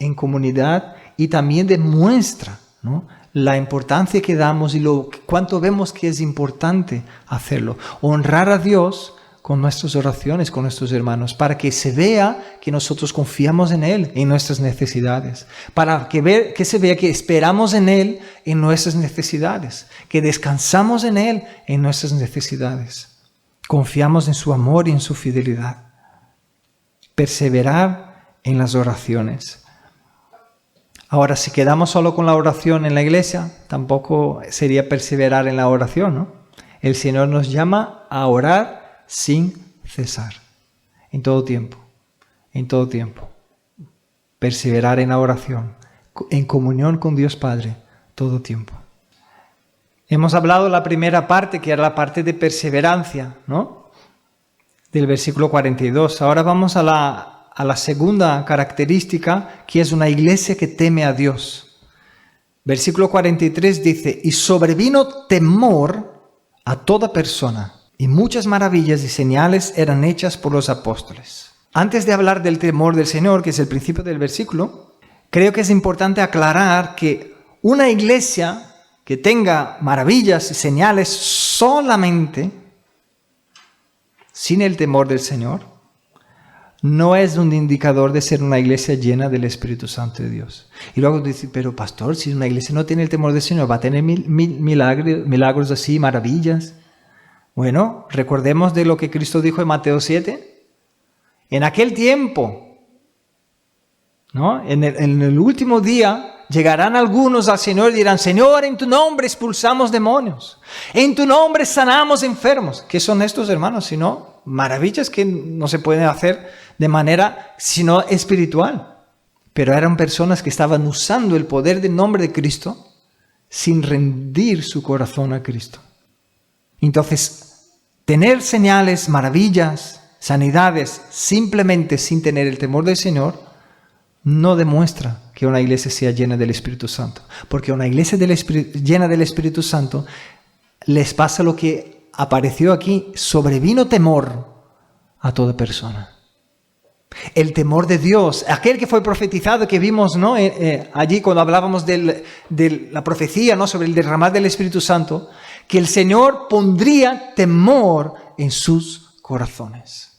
en comunidad y también demuestra, ¿no?, la importancia que damos y cuánto vemos que es importante hacerlo. Honrar a Dios con nuestras oraciones, con nuestros hermanos, para que se vea que nosotros confiamos en Él, en nuestras necesidades, para que se vea que esperamos en Él, en nuestras necesidades, que descansamos en Él, en nuestras necesidades. Confiamos en su amor y en su fidelidad. Perseverar en las oraciones. Ahora, si quedamos solo con la oración en la iglesia, tampoco sería perseverar en la oración, ¿no? El Señor nos llama a orar sin cesar, en todo tiempo, en todo tiempo. Perseverar en la oración, en comunión con Dios Padre, todo tiempo. Hemos hablado la primera parte, que era la parte de perseverancia, ¿no?, del versículo 42. Ahora vamos a la segunda característica, que es una iglesia que teme a Dios. Versículo 43 dice: y sobrevino temor a toda persona, y muchas maravillas y señales eran hechas por los apóstoles. Antes de hablar del temor del Señor, que es el principio del versículo, creo que es importante aclarar que una iglesia que tenga maravillas y señales solamente sin el temor del Señor no es un indicador de ser una iglesia llena del Espíritu Santo de Dios. Y luego dice: pero pastor, si una iglesia no tiene el temor del Señor, ¿va a tener milagros así, maravillas? Bueno, recordemos de lo que Cristo dijo en Mateo 7. En aquel tiempo, ¿no?, en el último día, llegarán algunos al Señor y dirán: Señor, en tu nombre expulsamos demonios, en tu nombre sanamos enfermos. ¿Qué son estos, hermanos? Sino maravillas que no se pueden hacer de manera sino espiritual. Pero eran personas que estaban usando el poder del nombre de Cristo sin rendir su corazón a Cristo. Entonces, tener señales, maravillas, sanidades, simplemente sin tener el temor del Señor, no demuestra que una iglesia sea llena del Espíritu Santo. Porque una iglesia llena del Espíritu Santo les pasa lo que apareció aquí: sobrevino temor a toda persona. El temor de Dios, aquel que fue profetizado, que vimos, ¿no?, allí cuando hablábamos de la profecía, ¿no?, sobre el derramar del Espíritu Santo, que el Señor pondría temor en sus corazones.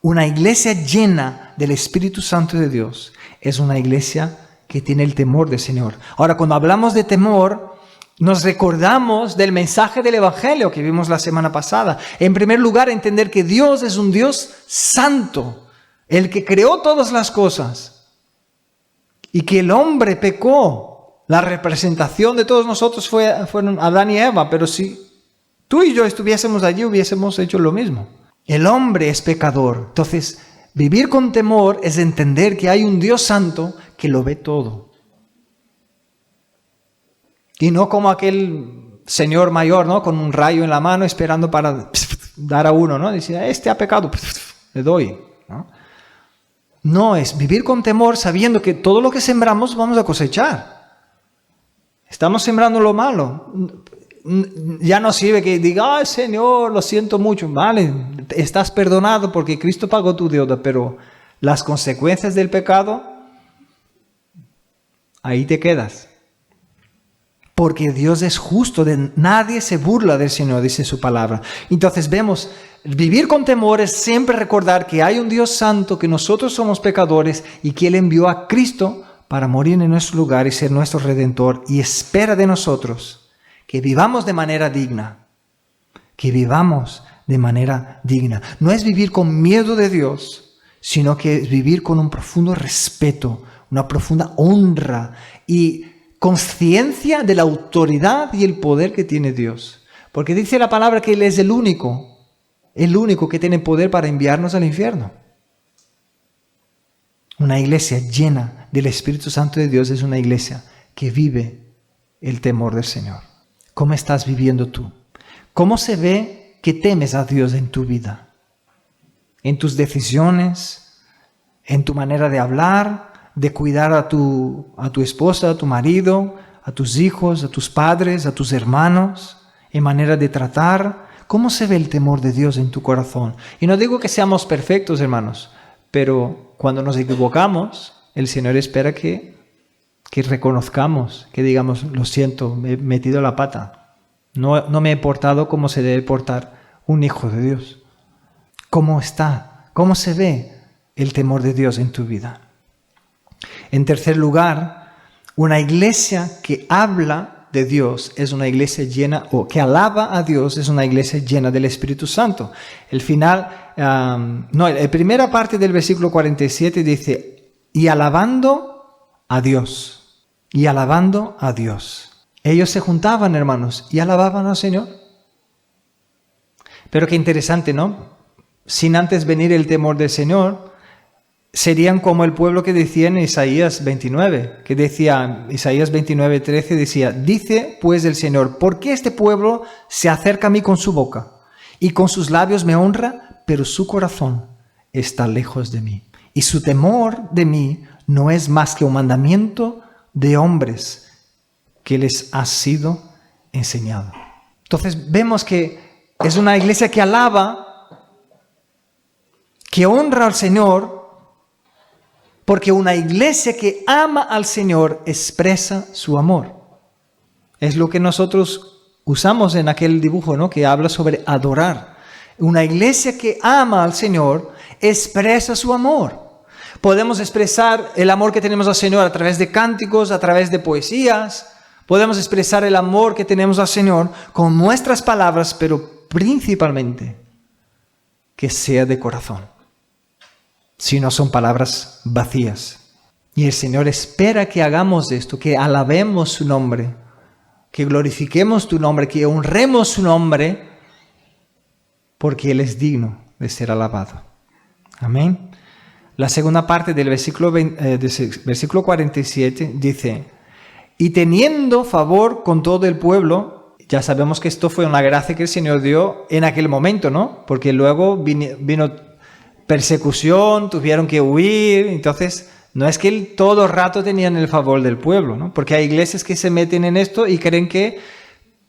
Una iglesia llena del Espíritu Santo de Dios es una iglesia que tiene el temor del Señor. Ahora, cuando hablamos de temor, nos recordamos del mensaje del Evangelio que vimos la semana pasada. En primer lugar, entender que Dios es un Dios santo, el que creó todas las cosas, y que el hombre pecó. La representación de todos nosotros fueron Adán y Eva, pero si tú y yo estuviésemos allí, hubiésemos hecho lo mismo. El hombre es pecador. Entonces, vivir con temor es entender que hay un Dios santo que lo ve todo. Y no como aquel señor mayor, ¿no?, con un rayo en la mano esperando para dar a uno, ¿no? Dice: este ha pecado, le doy, ¿no? No, es vivir con temor sabiendo que todo lo que sembramos vamos a cosechar. Estamos sembrando lo malo. Ya no sirve que diga: ay, Señor, lo siento mucho. Vale, estás perdonado porque Cristo pagó tu deuda, pero las consecuencias del pecado, ahí te quedas. Porque Dios es justo, nadie se burla del Señor, dice su palabra. Entonces vemos, vivir con temor es siempre recordar que hay un Dios santo, que nosotros somos pecadores y que Él envió a Cristo para morir en nuestro lugar y ser nuestro Redentor, y espera de nosotros que vivamos de manera digna, que vivamos de manera digna. No es vivir con miedo de Dios, sino que es vivir con un profundo respeto, una profunda honra y conciencia de la autoridad y el poder que tiene Dios. Porque dice la palabra que Él es el único que tiene poder para enviarnos al infierno. Una iglesia llena del Espíritu Santo de Dios es una iglesia que vive el temor del Señor. ¿Cómo estás viviendo tú? ¿Cómo se ve que temes a Dios en tu vida? En tus decisiones, en tu manera de hablar, de cuidar a tu esposa, a tu marido, a tus hijos, a tus padres, a tus hermanos, en manera de tratar. ¿Cómo se ve el temor de Dios en tu corazón? Y no digo que seamos perfectos, hermanos, pero cuando nos equivocamos, el Señor espera que reconozcamos, que digamos, lo siento, me he metido la pata. No me he portado como se debe portar un hijo de Dios. ¿Cómo está? ¿Cómo se ve el temor de Dios en tu vida? En tercer lugar, una iglesia que habla de Dios es una iglesia llena, o que alaba a Dios es una iglesia llena del Espíritu Santo. La primera parte del versículo 47 dice, y alabando a Dios. Y alabando a Dios. Ellos se juntaban, hermanos, y alababan al Señor. Pero qué interesante, ¿no? Sin antes venir el temor del Señor, serían como el pueblo que decía en Isaías 29, que decía, Isaías 29:13 decía, dice pues el Señor, ¿por qué este pueblo se acerca a mí con su boca y con sus labios me honra, pero su corazón está lejos de mí? Y su temor de mí no es más que un mandamiento de hombres que les ha sido enseñado. Entonces vemos que es una iglesia que alaba, que honra al Señor, porque una iglesia que ama al Señor expresa su amor. Es lo que nosotros usamos en aquel dibujo, ¿no? Que habla sobre adorar. Una iglesia que ama al Señor expresa su amor. Podemos expresar el amor que tenemos al Señor a través de cánticos, a través de poesías. Podemos expresar el amor que tenemos al Señor con nuestras palabras, pero principalmente que sea de corazón. Si no son palabras vacías. Y el Señor espera que hagamos esto, que alabemos su nombre, que glorifiquemos tu nombre, que honremos su nombre, porque Él es digno de ser alabado. Amén. La segunda parte del versículo 47 dice, y teniendo favor con todo el pueblo, ya sabemos que esto fue una gracia que el Señor dio en aquel momento, ¿no? Porque luego vino persecución, tuvieron que huir, entonces no es que todo el rato tenían el favor del pueblo, ¿no? Porque hay iglesias que se meten en esto y creen que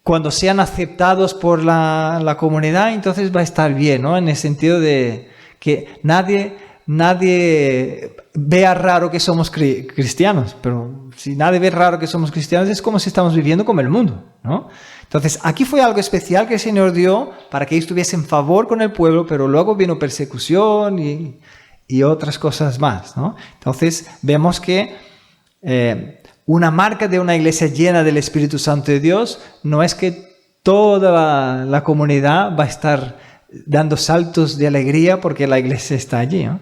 cuando sean aceptados por la comunidad, entonces va a estar bien, ¿no? En el sentido de que nadie vea raro que somos cristianos, pero si nadie ve raro que somos cristianos es como si estamos viviendo como el mundo, ¿no? Entonces, aquí fue algo especial que el Señor dio para que ellos tuviesen favor con el pueblo, pero luego vino persecución y otras cosas más, ¿no? Entonces, vemos que una marca de una iglesia llena del Espíritu Santo de Dios no es que toda la comunidad va a estar dando saltos de alegría porque la iglesia está allí, ¿no?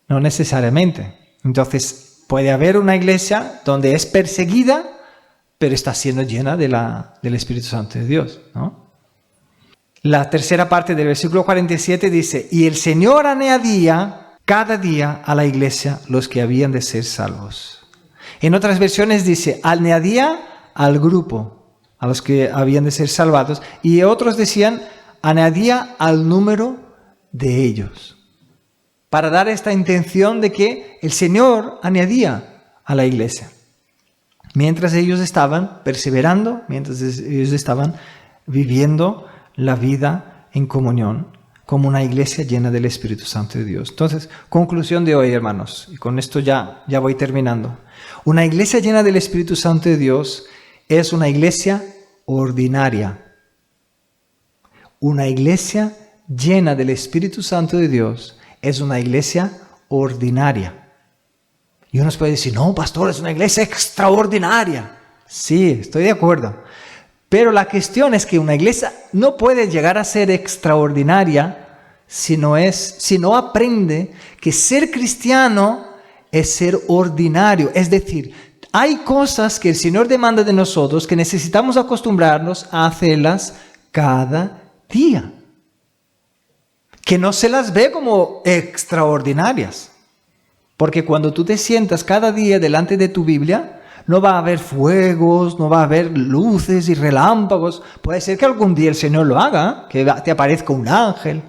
No necesariamente. Entonces, puede haber una iglesia donde es perseguida, pero está siendo llena del Espíritu Santo de Dios, ¿no? La tercera parte del versículo 47 dice, y el Señor añadía cada día a la iglesia los que habían de ser salvos. En otras versiones dice, añadía al grupo, a los que habían de ser salvados, y otros decían, añadía al número de ellos. Para dar esta intención de que el Señor añadía a la iglesia. Mientras ellos estaban perseverando, mientras ellos estaban viviendo la vida en comunión, como una iglesia llena del Espíritu Santo de Dios. Entonces, conclusión de hoy, hermanos, y con esto ya voy terminando. Una iglesia llena del Espíritu Santo de Dios es una iglesia ordinaria. Una iglesia llena del Espíritu Santo de Dios es una iglesia ordinaria. Y uno puede decir, no, pastor, es una iglesia extraordinaria. Sí, estoy de acuerdo. Pero la cuestión es que una iglesia no puede llegar a ser extraordinaria si no aprende que ser cristiano es ser ordinario. Es decir, hay cosas que el Señor demanda de nosotros que necesitamos acostumbrarnos a hacerlas cada día. Que no se las ve como extraordinarias. Porque cuando tú te sientas cada día delante de tu Biblia, no va a haber fuegos, no va a haber luces y relámpagos. Puede ser que algún día el Señor lo haga, que te aparezca un ángel.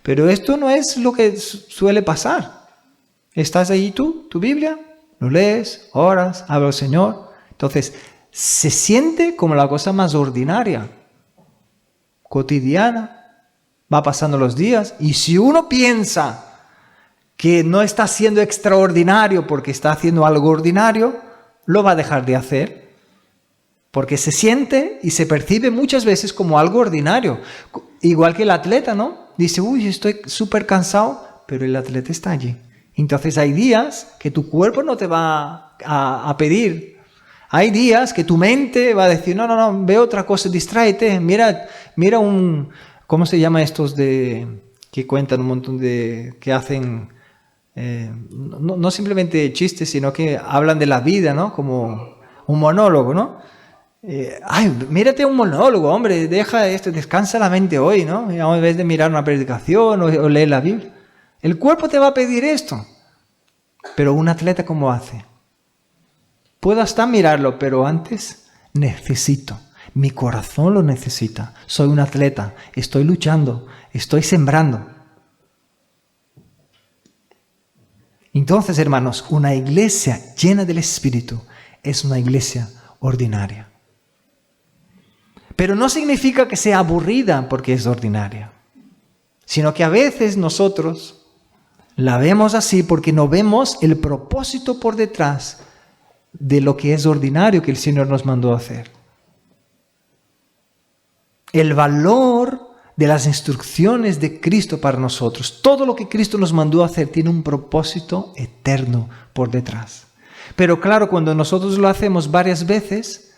Pero esto no es lo que suele pasar. Estás ahí tú, tu Biblia, lo lees, oras, habla al Señor. Entonces, se siente como la cosa más ordinaria, cotidiana. Va pasando los días y si uno piensa que no está siendo extraordinario porque está haciendo algo ordinario, lo va a dejar de hacer. Porque se siente y se percibe muchas veces como algo ordinario. Igual que el atleta, ¿no? Dice, uy, estoy súper cansado, pero el atleta está allí. Entonces hay días que tu cuerpo no te va a pedir. Hay días que tu mente va a decir, no, ve otra cosa, distráete. Mira ¿cómo se llama estos que cuentan un montón que hacen, no simplemente chistes, sino que hablan de la vida, ¿no? Como un monólogo, ¿no? Mírate un monólogo, hombre, descansa la mente hoy, ¿no? En vez de mirar una predicación o leer la Biblia. El cuerpo te va a pedir esto. Pero un atleta, ¿cómo hace? Puedo hasta mirarlo, pero antes necesito. Mi corazón lo necesita. Soy un atleta, estoy luchando, estoy sembrando. Entonces, hermanos, una iglesia llena del Espíritu es una iglesia ordinaria. Pero no significa que sea aburrida porque es ordinaria, sino que a veces nosotros la vemos así porque no vemos el propósito por detrás de lo que es ordinario que el Señor nos mandó a hacer. El valor de las instrucciones de Cristo para nosotros. Todo lo que Cristo nos mandó a hacer tiene un propósito eterno por detrás. Pero claro, cuando nosotros lo hacemos varias veces,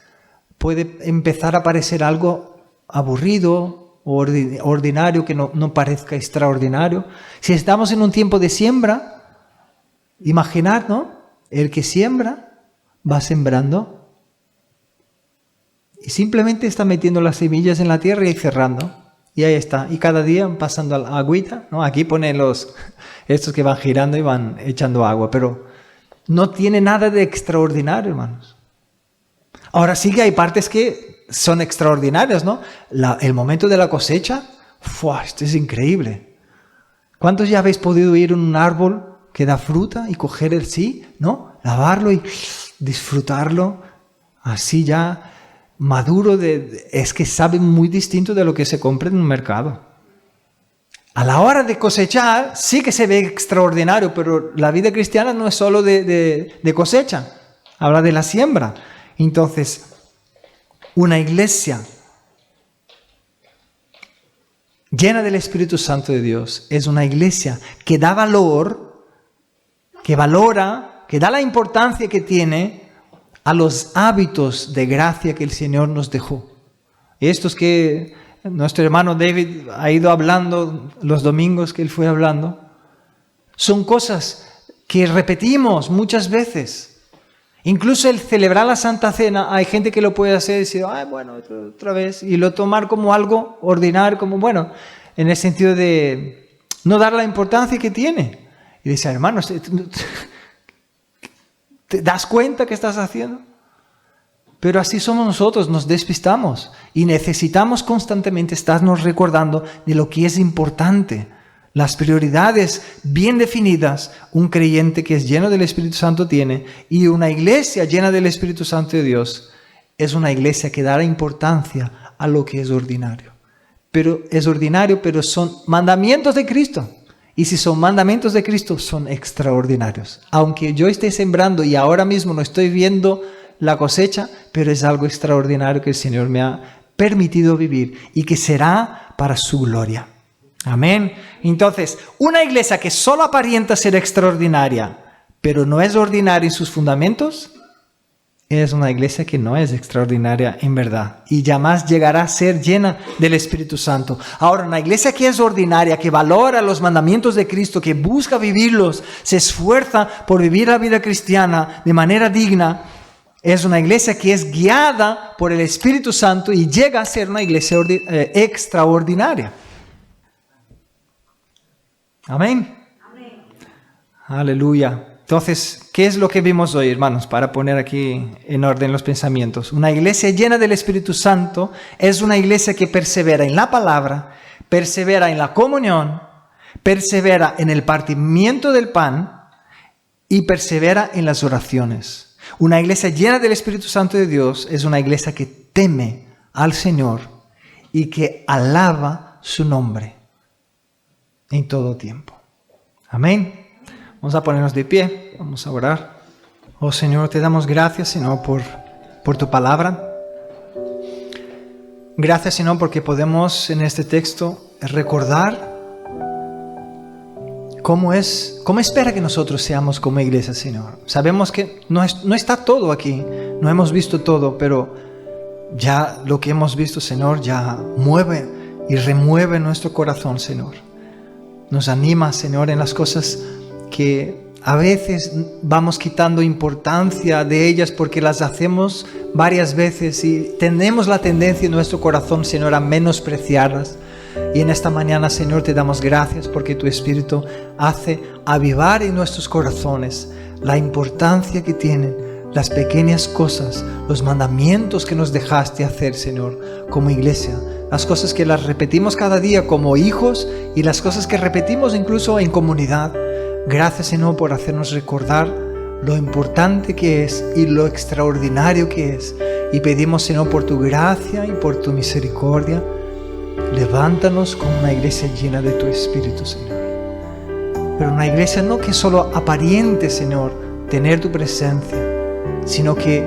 puede empezar a parecer algo aburrido o ordinario que no parezca extraordinario. Si estamos en un tiempo de siembra, imaginad, ¿no? El que siembra va sembrando y simplemente está metiendo las semillas en la tierra y cerrando. Y ahí está. Y cada día pasando la agüita, ¿no? Aquí ponen estos que van girando y van echando agua, pero no tiene nada de extraordinario, hermanos. Ahora sí que hay partes que son extraordinarias, ¿no? El momento de la cosecha, esto es increíble. ¿Cuántos ya habéis podido ir a un árbol que da fruta y coger el sí, ¿no? Lavarlo y disfrutarlo así ya maduro, es que sabe muy distinto de lo que se compra en un mercado. A la hora de cosechar sí que se ve extraordinario, pero la vida cristiana no es solo de cosecha, habla de la siembra. Entonces, una iglesia llena del Espíritu Santo de Dios es una iglesia que da valor, que valora, que da la importancia que tiene a los hábitos de gracia que el Señor nos dejó. Estos que nuestro hermano David ha ido hablando los domingos que él fue hablando, son cosas que repetimos muchas veces. Incluso el celebrar la Santa Cena, hay gente que lo puede hacer y decir, bueno, otra vez, y lo tomar como algo ordinario, como bueno, en el sentido de no dar la importancia que tiene. Y dice, hermano, ¿te das cuenta que estás haciendo? Pero así somos nosotros, nos despistamos y necesitamos constantemente estarnos recordando de lo que es importante. Las prioridades bien definidas, un creyente que es lleno del Espíritu Santo tiene, y una iglesia llena del Espíritu Santo de Dios es una iglesia que da importancia a lo que es ordinario. Pero es ordinario, pero son mandamientos de Cristo. Y si son mandamientos de Cristo, son extraordinarios. Aunque yo esté sembrando y ahora mismo no estoy viendo la cosecha, pero es algo extraordinario que el Señor me ha permitido vivir y que será para su gloria. Amén. Entonces, una iglesia que solo aparenta ser extraordinaria, pero no es ordinaria en sus fundamentos, es una iglesia que no es extraordinaria en verdad y jamás llegará a ser llena del Espíritu Santo. Ahora, una iglesia que es ordinaria, que valora los mandamientos de Cristo, que busca vivirlos, se esfuerza por vivir la vida cristiana de manera digna, es una iglesia que es guiada por el Espíritu Santo y llega a ser una iglesia extraordinaria. Amén. Amén. Aleluya. Entonces, ¿qué es lo que vimos hoy, hermanos? Para poner aquí en orden los pensamientos. Una iglesia llena del Espíritu Santo es una iglesia que persevera en la palabra, persevera en la comunión, persevera en el partimiento del pan y persevera en las oraciones. Una iglesia llena del Espíritu Santo de Dios es una iglesia que teme al Señor y que alaba su nombre en todo tiempo. Amén. Vamos a ponernos de pie, vamos a orar. Oh Señor, te damos gracias, Señor, por tu palabra. Gracias, Señor, porque podemos en este texto recordar cómo espera que nosotros seamos como iglesia, Señor. Sabemos que no está todo aquí, no hemos visto todo, pero ya lo que hemos visto, Señor, ya mueve y remueve nuestro corazón, Señor. Nos anima, Señor, en las cosas que a veces vamos quitando importancia de ellas porque las hacemos varias veces y tenemos la tendencia en nuestro corazón, Señor, a menospreciarlas. Y en esta mañana, Señor, te damos gracias porque tu Espíritu hace avivar en nuestros corazones la importancia que tienen las pequeñas cosas, los mandamientos que nos dejaste hacer, Señor, como iglesia. Las cosas que las repetimos cada día como hijos y las cosas que repetimos incluso en comunidad. Gracias, Señor, por hacernos recordar lo importante que es y lo extraordinario que es. Y pedimos, Señor, por tu gracia y por tu misericordia, levántanos como una iglesia llena de tu Espíritu, Señor. Pero una iglesia no que solo aparente, Señor, tener tu presencia, sino que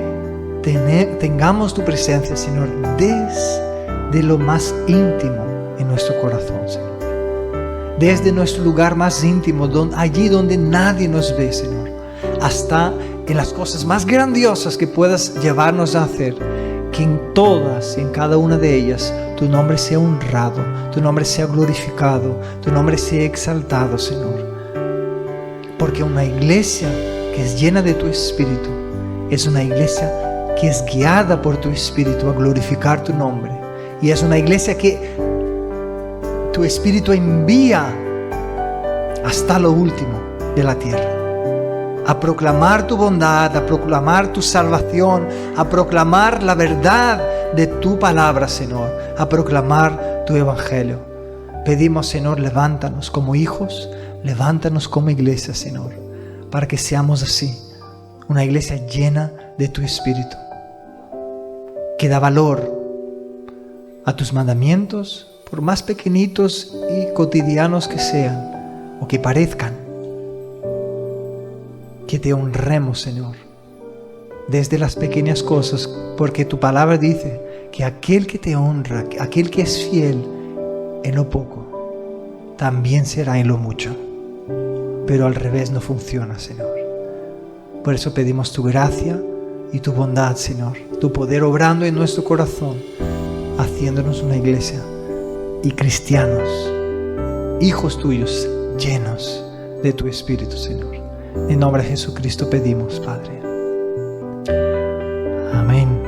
tengamos tu presencia, Señor, desde lo más íntimo en nuestro corazón, Señor. Desde nuestro lugar más íntimo, allí donde nadie nos ve, Señor, hasta en las cosas más grandiosas que puedas llevarnos a hacer, que en todas y en cada una de ellas tu nombre sea honrado, tu nombre sea glorificado, tu nombre sea exaltado, Señor. Porque una iglesia que es llena de tu Espíritu es una iglesia que es guiada por tu Espíritu a glorificar tu nombre. Y es una iglesia que tu Espíritu envía hasta lo último de la tierra, a proclamar tu bondad, a proclamar tu salvación, a proclamar la verdad de tu palabra, Señor, a proclamar tu evangelio. Pedimos, Señor, levántanos como hijos, levántanos como iglesia, Señor, para que seamos así, una iglesia llena de tu Espíritu, que da valor a tus mandamientos, por más pequeñitos y cotidianos que sean o que parezcan, que te honremos, Señor, desde las pequeñas cosas, porque tu palabra dice que aquel que te honra, aquel que es fiel en lo poco, también será en lo mucho. Pero al revés no funciona, Señor. Por eso pedimos tu gracia y tu bondad, Señor, tu poder obrando en nuestro corazón, haciéndonos una iglesia y cristianos, hijos tuyos, llenos de tu Espíritu, Señor. En nombre de Jesucristo pedimos, Padre. Amén.